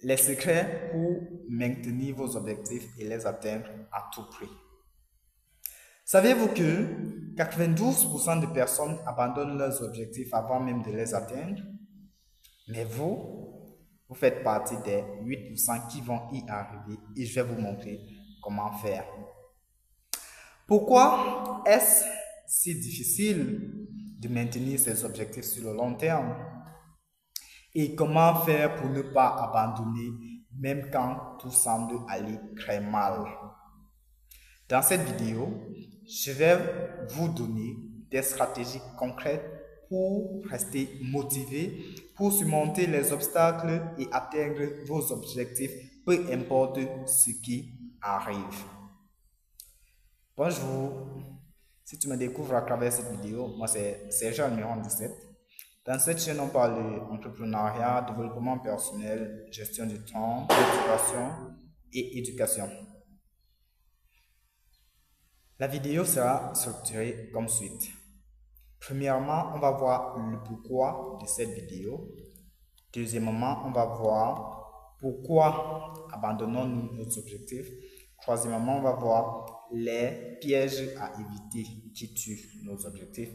Les secrets pour maintenir vos objectifs et les atteindre à tout prix. Savez-vous que 92% de personnes abandonnent leurs objectifs avant même de les atteindre? Mais vous faites partie des 8% qui vont y arriver et je vais vous montrer comment faire. Pourquoi est-ce si difficile de maintenir ses objectifs sur le long terme? Et comment faire pour ne pas abandonner même quand tout semble aller très mal? Dans cette vidéo, je vais vous donner des stratégies concrètes pour rester motivé, pour surmonter les obstacles et atteindre vos objectifs, peu importe ce qui arrive. Bonjour, si tu me découvres à travers cette vidéo, moi c'est Sergent numéro 17. Dans cette chaîne, on parle d'entrepreneuriat, développement personnel, gestion du temps, motivation et éducation. La vidéo sera structurée comme suit. Premièrement, on va voir le pourquoi de cette vidéo. Deuxièmement, on va voir pourquoi abandonnons-nous nos objectifs. Troisièmement, on va voir les pièges à éviter qui tuent nos objectifs.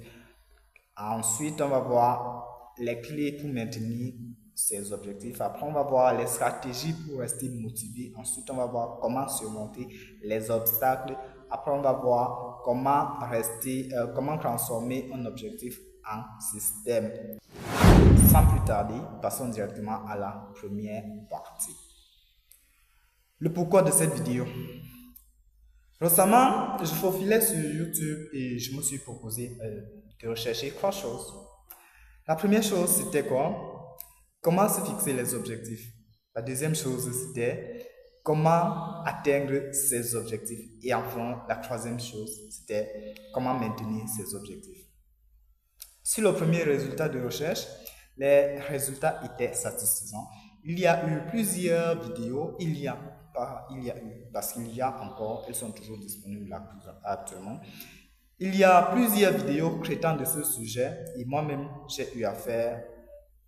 Ensuite, on va voir les clés pour maintenir ces objectifs. Après, on va voir les stratégies pour rester motivé. Ensuite, on va voir comment surmonter les obstacles. Après, on va voir comment transformer un objectif en système. Sans plus tarder, passons directement à la première partie. Le pourquoi de cette vidéo. Récemment, je faufilais sur YouTube et je me suis proposé de rechercher trois choses. La première chose, c'était quoi? Comment se fixer les objectifs. La deuxième chose, c'était comment atteindre ses objectifs. Et enfin, la troisième chose, c'était comment maintenir ses objectifs. Sur le premier résultat de recherche, les résultats étaient satisfaisants. Il y a eu plusieurs vidéos, parce qu'il y a encore, elles sont toujours disponibles là, actuellement. Il y a plusieurs vidéos traitant de ce sujet et moi-même, j'ai eu à faire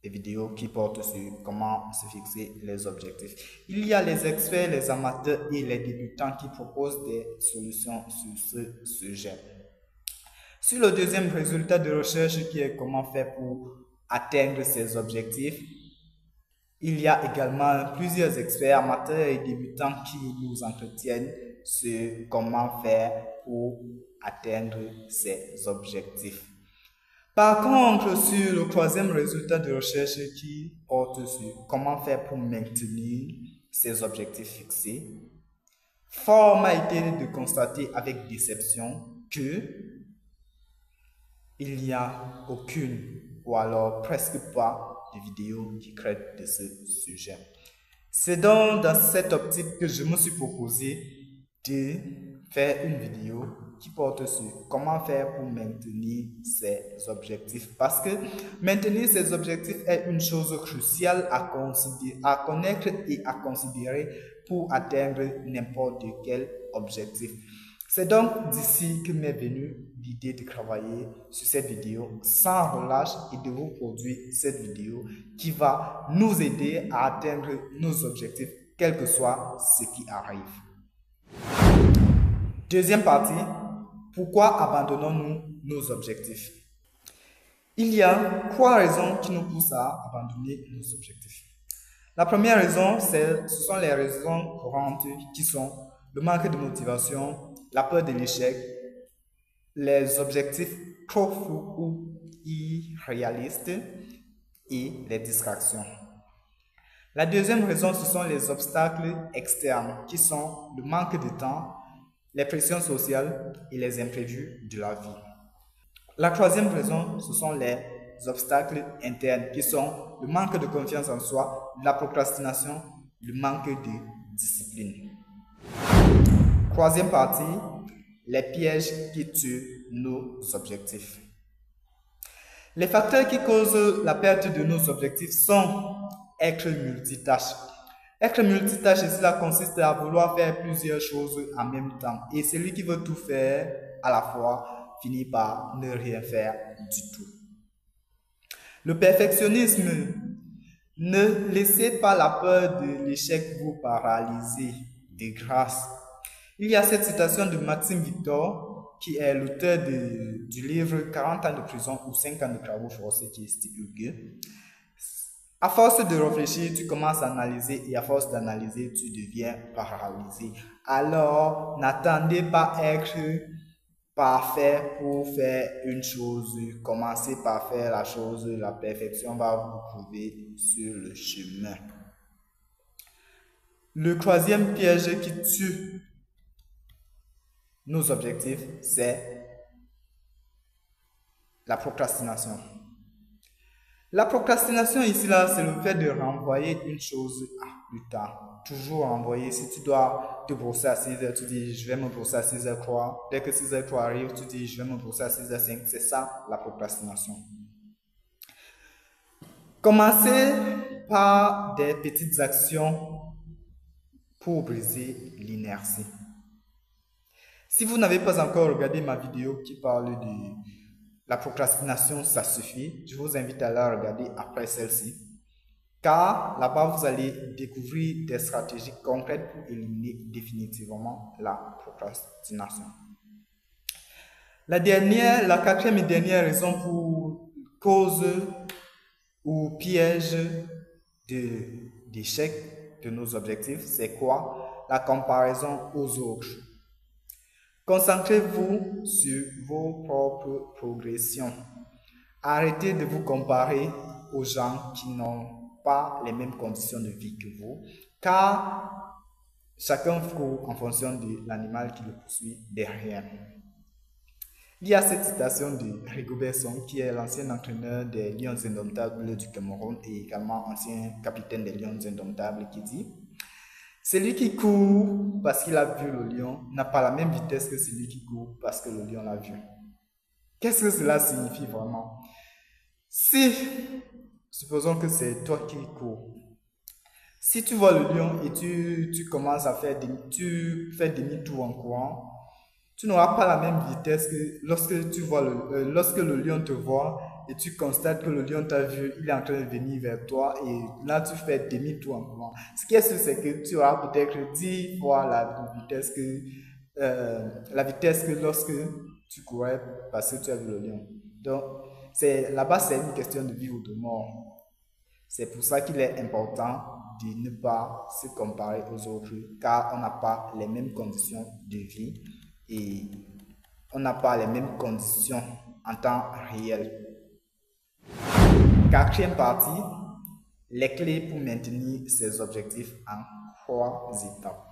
des vidéos qui portent sur comment se fixer les objectifs. Il y a les experts, les amateurs et les débutants qui proposent des solutions sur ce sujet. Sur le deuxième résultat de recherche qui est comment faire pour atteindre ses objectifs, il y a également plusieurs experts amateurs et débutants qui nous entretiennent sur comment faire pour atteindre ses objectifs. Par contre, sur le troisième résultat de recherche qui porte sur comment faire pour maintenir ses objectifs fixés, fort m'a été de constater avec déception que il n'y a aucune ou alors presque pas de vidéos qui traitent de ce sujet. C'est donc dans cette optique que je me suis proposé de faire une vidéo qui porte sur comment faire pour maintenir ses objectifs. Parce que maintenir ses objectifs est une chose cruciale à connaître et à considérer pour atteindre n'importe quel objectif. C'est donc d'ici que m'est venue l'idée de travailler sur cette vidéo sans relâche et de vous produire cette vidéo qui va nous aider à atteindre nos objectifs, quel que soit ce qui arrive. Deuxième partie, pourquoi abandonnons-nous nos objectifs? Il y a trois raisons qui nous poussent à abandonner nos objectifs. La première raison, ce sont les raisons courantes qui sont le manque de motivation, la peur de l'échec, les objectifs trop flous ou irréalistes et les distractions. La deuxième raison, ce sont les obstacles externes qui sont le manque de temps, les pressions sociales et les imprévus de la vie. La troisième raison, ce sont les obstacles internes qui sont le manque de confiance en soi, la procrastination, le manque de discipline. Troisième partie, les pièges qui tuent nos objectifs. Les facteurs qui causent la perte de nos objectifs sont être multitâche. Être multitâche, cela consiste à vouloir faire plusieurs choses en même temps. Et celui qui veut tout faire à la fois finit par ne rien faire du tout. Le perfectionnisme. Ne laissez pas la peur de l'échec vous paralyser. De grâce. Il y a cette citation de Maxime Victor, qui est l'auteur du livre 40 ans de prison ou 5 ans de travaux forcés, qui stipule que à force de réfléchir, tu commences à analyser et à force d'analyser, tu deviens paralysé. Alors, n'attendez pas être parfait pour faire une chose. Commencez par faire la chose. La perfection va vous trouver sur le chemin. Le troisième piège qui tue nos objectifs, c'est la procrastination. La procrastination ici, là, c'est le fait de renvoyer une chose à plus tard. Toujours renvoyer. Si tu dois te brosser à 6 heures, tu dis je vais me brosser à 6h03. Dès que 6h03 arrive, tu dis je vais me brosser à 6h05. C'est ça la procrastination. Commencez par des petites actions pour briser l'inertie. Si vous n'avez pas encore regardé ma vidéo qui parle de la procrastination, ça suffit, je vous invite à la regarder après celle-ci. Car là-bas, vous allez découvrir des stratégies concrètes pour éliminer définitivement la procrastination. La quatrième et dernière raison pour cause ou piège d'échec de nos objectifs, c'est quoi? La comparaison aux autres. Concentrez-vous sur vos propres progressions. Arrêtez de vous comparer aux gens qui n'ont pas les mêmes conditions de vie que vous, car chacun court en fonction de l'animal qui le poursuit derrière. Il y a cette citation de Rigobert Song, qui est l'ancien entraîneur des Lions Indomptables du Cameroun et également ancien capitaine des Lions Indomptables, qui dit: celui qui court parce qu'il a vu le lion n'a pas la même vitesse que celui qui court parce que le lion l'a vu. Qu'est-ce que cela signifie vraiment? Si, supposons que c'est toi qui cours, si tu vois le lion et tu commences à faire tu fais demi-tour en courant, tu n'auras pas la même vitesse que lorsque le lion te voit et tu constates que le lion t'a vu, il est en train de venir vers toi et là tu fais demi-tour en courant. Ce qui est sûr, c'est que tu auras peut-être 10 fois la vitesse que lorsque tu courais parce que tu as vu le lion. Donc, là-bas, c'est une question de vie ou de mort. C'est pour ça qu'il est important de ne pas se comparer aux autres, car on n'a pas les mêmes conditions de vie et on n'a pas les mêmes conditions en temps réel. Quatrième partie, les clés pour maintenir ses objectifs en 3 étapes.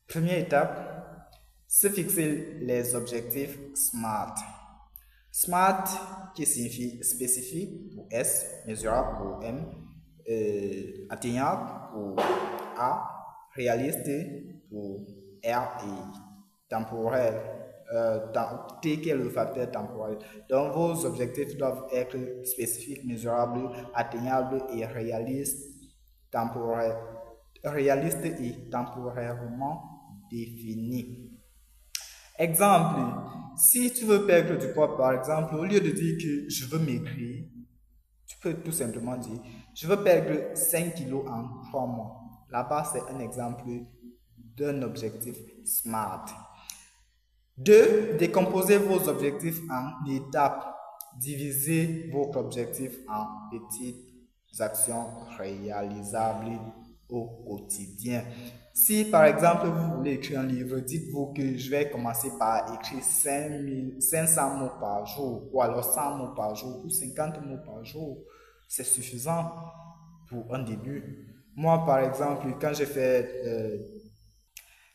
Première étape, se fixer les objectifs SMART. SMART qui signifie spécifique pour S, mesurable pour M, atteignable pour A, réaliste pour R et temporel. T qui est le facteur temporel. Donc vos objectifs doivent être spécifiques, mesurables, atteignables et réalistes et temporairement définis. Exemple, si tu veux perdre du poids, par exemple, au lieu de dire que je veux maigrir, tu peux tout simplement dire je veux perdre 5 kilos en 3 mois. Là-bas, c'est un exemple d'un objectif SMART. 2. Décomposez vos objectifs en étapes. Divisez votre objectif en petites actions réalisables au quotidien. Si par exemple vous voulez écrire un livre, dites-vous que je vais commencer par écrire 500 mots par jour, ou alors 100 mots par jour, ou 50 mots par jour. C'est suffisant pour un début. Moi par exemple, quand j'ai fait...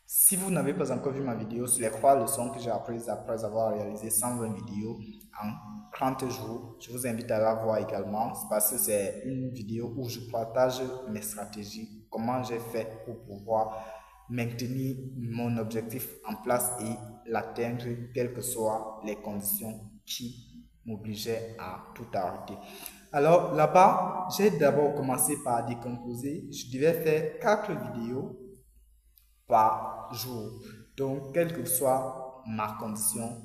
si vous n'avez pas encore vu ma vidéo sur les 3 leçons que j'ai apprises après avoir réalisé 120 vidéos en 30 jours, je vous invite à la voir également parce que c'est une vidéo où je partage mes stratégies, comment j'ai fait pour pouvoir maintenir mon objectif en place et l'atteindre quelles que soient les conditions qui m'obligeaient à tout arrêter. Alors là-bas, j'ai d'abord commencé par décomposer. Je devais faire 4 vidéos par jour. Donc, quelle que soit ma condition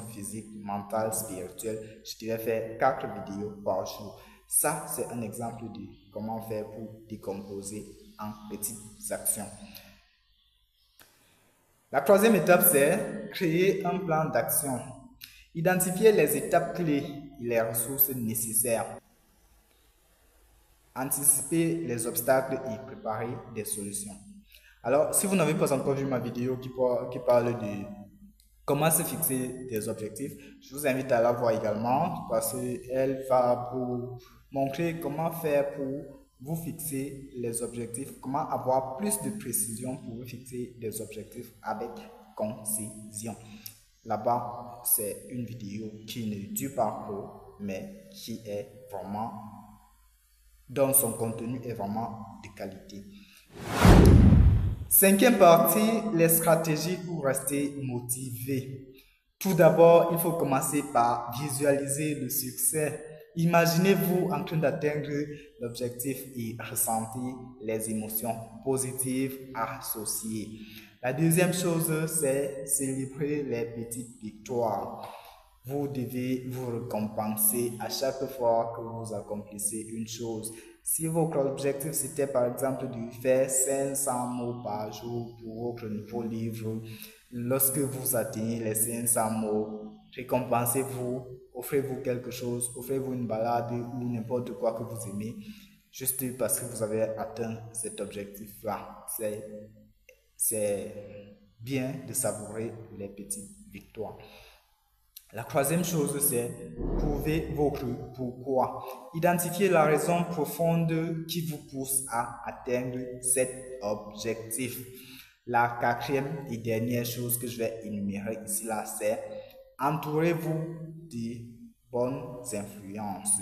physique, mentale, spirituelle, je devais faire 4 vidéos par jour. Ça, c'est un exemple de comment faire pour décomposer en petites actions. La troisième étape, c'est créer un plan d'action. Identifier les étapes clés et les ressources nécessaires. Anticiper les obstacles et préparer des solutions. Alors, si vous n'avez pas encore vu ma vidéo qui parle de comment se fixer des objectifs, je vous invite à la voir également parce qu'elle va vous montrer comment faire pour vous fixer les objectifs, comment avoir plus de précision pour vous fixer des objectifs avec concision. Là-bas, c'est une vidéo qui ne dure pas trop, mais qui est vraiment, dont son contenu est vraiment de qualité. Cinquième partie, les stratégies pour rester motivé. Tout d'abord, il faut commencer par visualiser le succès. Imaginez-vous en train d'atteindre l'objectif et ressentir les émotions positives associées. La deuxième chose, c'est célébrer les petites victoires. Vous devez vous récompenser à chaque fois que vous accomplissez une chose. Si votre objectif c'était par exemple de faire 500 mots par jour pour votre nouveau livre, lorsque vous atteignez les 500 mots, récompensez-vous, offrez-vous quelque chose, offrez-vous une balade ou n'importe quoi que vous aimez, juste parce que vous avez atteint cet objectif-là. C'est bien de savourer les petites victoires. La troisième chose, c'est trouver votre pourquoi. Identifier la raison profonde qui vous pousse à atteindre cet objectif. La quatrième et dernière chose que je vais énumérer ici, là, c'est entourez-vous de bonnes influences.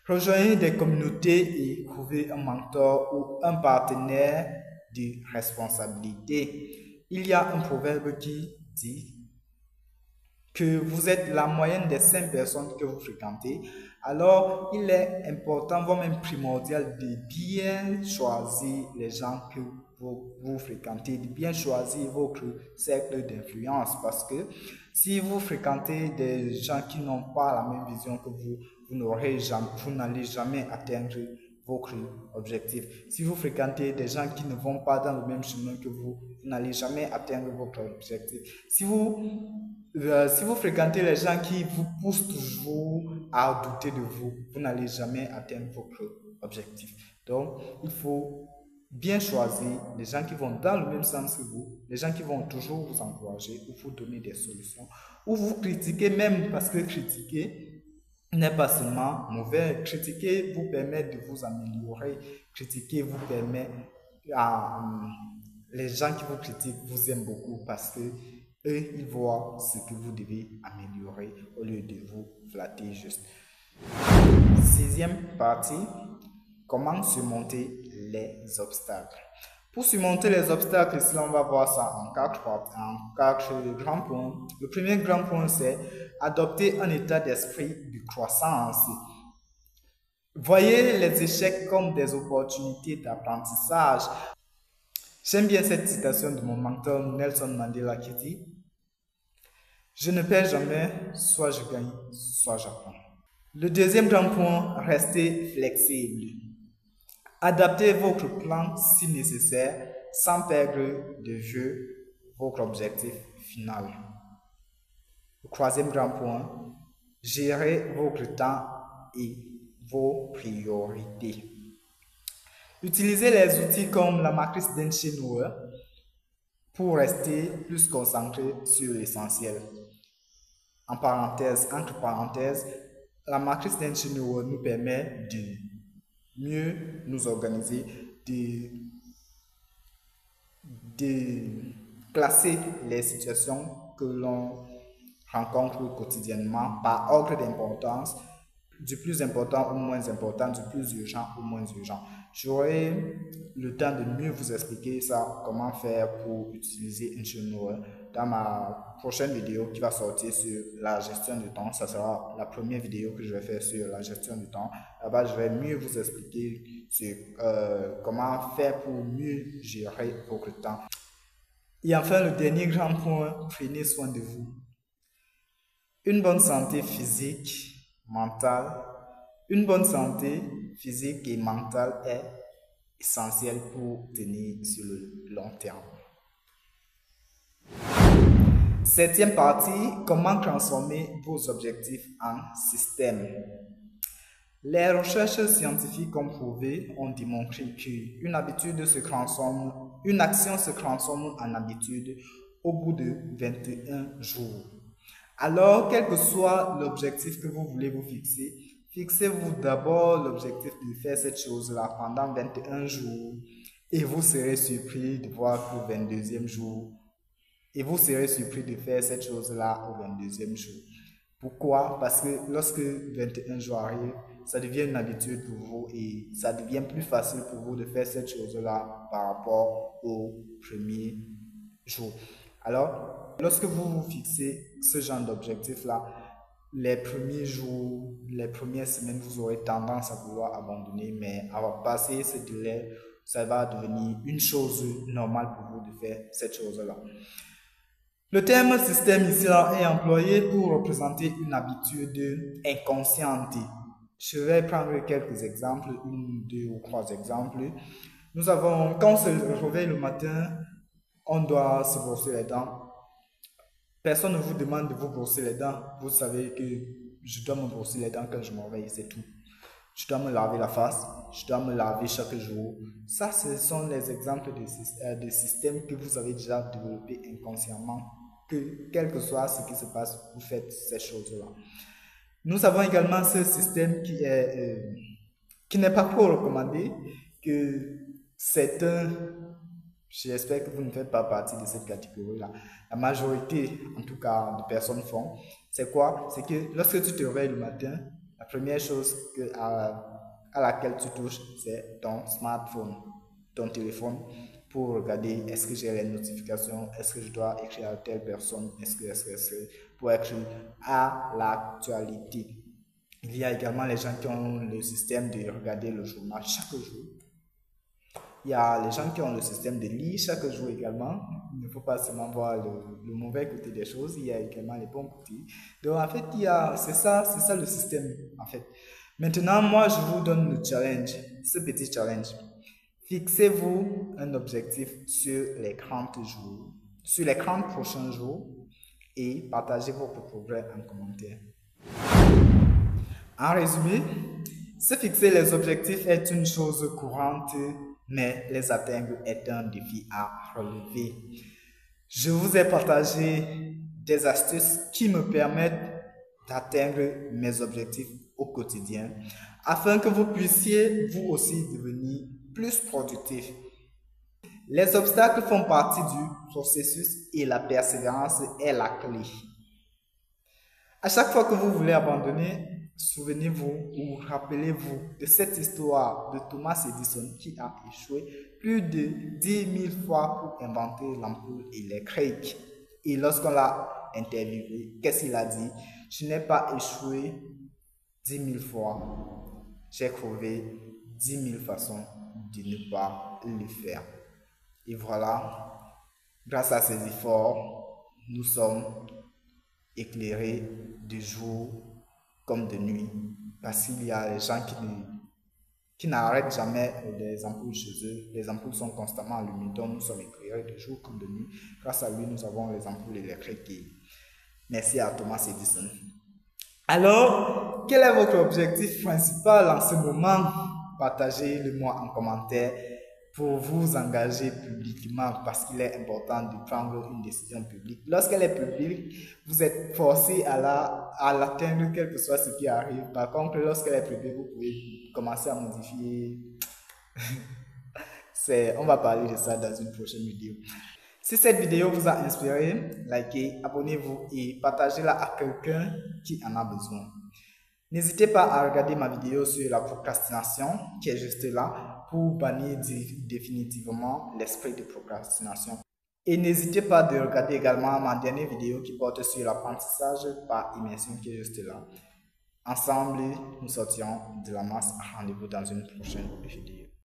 Rejoignez des communautés et trouvez un mentor ou un partenaire de responsabilité. Il y a un proverbe qui dit que vous êtes la moyenne des 5 personnes que vous fréquentez, alors il est important, voire même primordial, de bien choisir les gens que vous fréquentez, de bien choisir votre cercle d'influence, parce que si vous fréquentez des gens qui n'ont pas la même vision que vous n'allez jamais atteindre votre objectif. Si vous fréquentez des gens qui ne vont pas dans le même chemin que vous n'allez jamais atteindre votre objectif. Si vous fréquentez les gens qui vous poussent toujours à douter de vous, vous n'allez jamais atteindre votre objectif. Donc, il faut bien choisir les gens qui vont dans le même sens que vous, les gens qui vont toujours vous encourager ou vous donner des solutions, ou vous critiquer même, parce que critiquer n'est pas seulement mauvais. Critiquer vous permet de vous améliorer. Critiquer vous permet les gens qui vous critiquent vous aiment beaucoup parce que eux, ils voient ce que vous devez améliorer au lieu de vous flatter juste. Sixième partie, comment surmonter les obstacles. Pour surmonter les obstacles, ici on va voir ça en quatre grands points. Le premier grand point, c'est adopter un état d'esprit de croissance. Voyez les échecs comme des opportunités d'apprentissage. J'aime bien cette citation de mon mentor Nelson Mandela qui dit « Je ne perds jamais, soit je gagne, soit j'apprends ». Le deuxième grand point, restez flexible. Adaptez votre plan si nécessaire sans perdre de vue votre objectif final. Le troisième grand point, gérez votre temps et vos priorités. Utilisez les outils comme la matrice d'Eisenhower pour rester plus concentré sur l'essentiel. En parenthèse, entre parenthèses, la matrice d'Eisenhower nous permet de mieux nous organiser, de classer les situations que l'on rencontre quotidiennement par ordre d'importance, du plus important au moins important, du plus urgent au moins urgent. J'aurai le temps de mieux vous expliquer ça, comment faire pour utiliser Eisenhower dans ma prochaine vidéo qui va sortir sur la gestion du temps. Ça sera la première vidéo que je vais faire sur la gestion du temps. Là-bas, je vais mieux vous expliquer sur comment faire pour mieux gérer votre temps. Et enfin, le dernier grand point, prenez soin de vous. Une bonne santé physique, mentale, Une bonne santé physique et mentale est essentielle pour tenir sur le long terme. Septième partie, comment transformer vos objectifs en système. Les recherches scientifiques ont prouvé, ont démontré qu'une habitude se transforme, une action se transforme en habitude au bout de 21 jours. Alors, quel que soit l'objectif que vous voulez vous fixer, fixez-vous d'abord l'objectif de faire cette chose-là pendant 21 jours et vous serez surpris de voir qu'au 22e jour, et vous serez surpris de faire cette chose-là au 22e jour. Pourquoi? Parce que lorsque 21 jours arrivent, ça devient une habitude pour vous et ça devient plus facile pour vous de faire cette chose-là par rapport au premier jour. Alors, lorsque vous vous fixez ce genre d'objectif-là, les premiers jours, les premières semaines, vous aurez tendance à vouloir abandonner, mais à passer ce délai, ça va devenir une chose normale pour vous de faire cette chose-là. Le terme système ici est employé pour représenter une habitude inconsciente. Je vais prendre quelques exemples, 1, 2 ou 3 exemples. Nous avons, quand on se réveille le matin, on doit se brosser les dents. Personne ne vous demande de vous brosser les dents. Vous savez que je dois me brosser les dents quand je me réveille, c'est tout. Je dois me laver la face, je dois me laver chaque jour. Ça, ce sont les exemples de systèmes que vous avez déjà développés inconsciemment. Que quel que soit ce qui se passe, vous faites ces choses-là. Nous avons également ce système qui n'est pas trop recommandé, que certains, j'espère que vous ne faites pas partie de cette catégorie-là, la majorité, en tout cas, de personnes font. C'est quoi? C'est que lorsque tu te réveilles le matin, la première chose à laquelle tu touches, c'est ton smartphone, ton téléphone, pour regarder est-ce que j'ai les notifications, est-ce que je dois écrire à telle personne, pour écrire à l'actualité. Il y a également les gens qui ont le système de regarder le journal chaque jour. Il y a les gens qui ont le système de lire chaque jour également. Il ne faut pas seulement voir le mauvais côté des choses, il y a également les bons côtés. Donc en fait, c'est ça le système en fait. Maintenant, moi je vous donne le challenge, ce petit challenge. Fixez-vous un objectif sur les 30 jours, sur les 30 prochains jours et partagez votre progrès en commentaire. En résumé, se fixer les objectifs est une chose courante, mais les atteindre est un défi à relever. Je vous ai partagé des astuces qui me permettent d'atteindre mes objectifs au quotidien afin que vous puissiez vous aussi devenir plus productif. Les obstacles font partie du processus et la persévérance est la clé. À chaque fois que vous voulez abandonner, souvenez-vous ou rappelez-vous de cette histoire de Thomas Edison qui a échoué plus de 10 000 fois pour inventer l'ampoule électrique. Et lorsqu'on l'a interviewé, qu'est-ce qu'il a dit? Je n'ai pas échoué 10 000 fois, j'ai trouvé 10 000 façons de ne pas le faire. Et voilà, grâce à ces efforts, nous sommes éclairés de jour comme de nuit. Parce qu'il y a les gens qui n'arrêtent jamais les ampoules chez eux. Les ampoules sont constamment allumées, donc nous sommes éclairés de jour comme de nuit. Grâce à lui, nous avons les ampoules électriques. Merci à Thomas Edison. Alors, quel est votre objectif principal en ce moment? Partagez-le moi en commentaire pour vous engager publiquement parce qu'il est important de prendre une décision publique. Lorsqu'elle est publique, vous êtes forcé à l'atteindre quel que soit ce qui arrive. Par contre, lorsqu'elle est privée, vous pouvez commencer à modifier. On va parler de ça dans une prochaine vidéo. Si cette vidéo vous a inspiré, likez, abonnez-vous et partagez-la à quelqu'un qui en a besoin. N'hésitez pas à regarder ma vidéo sur la procrastination qui est juste là pour bannir définitivement l'esprit de procrastination. Et n'hésitez pas de regarder également ma dernière vidéo qui porte sur l'apprentissage par immersion qui est juste là. Ensemble, nous sortirons de la masse. Rendez-vous dans une prochaine vidéo.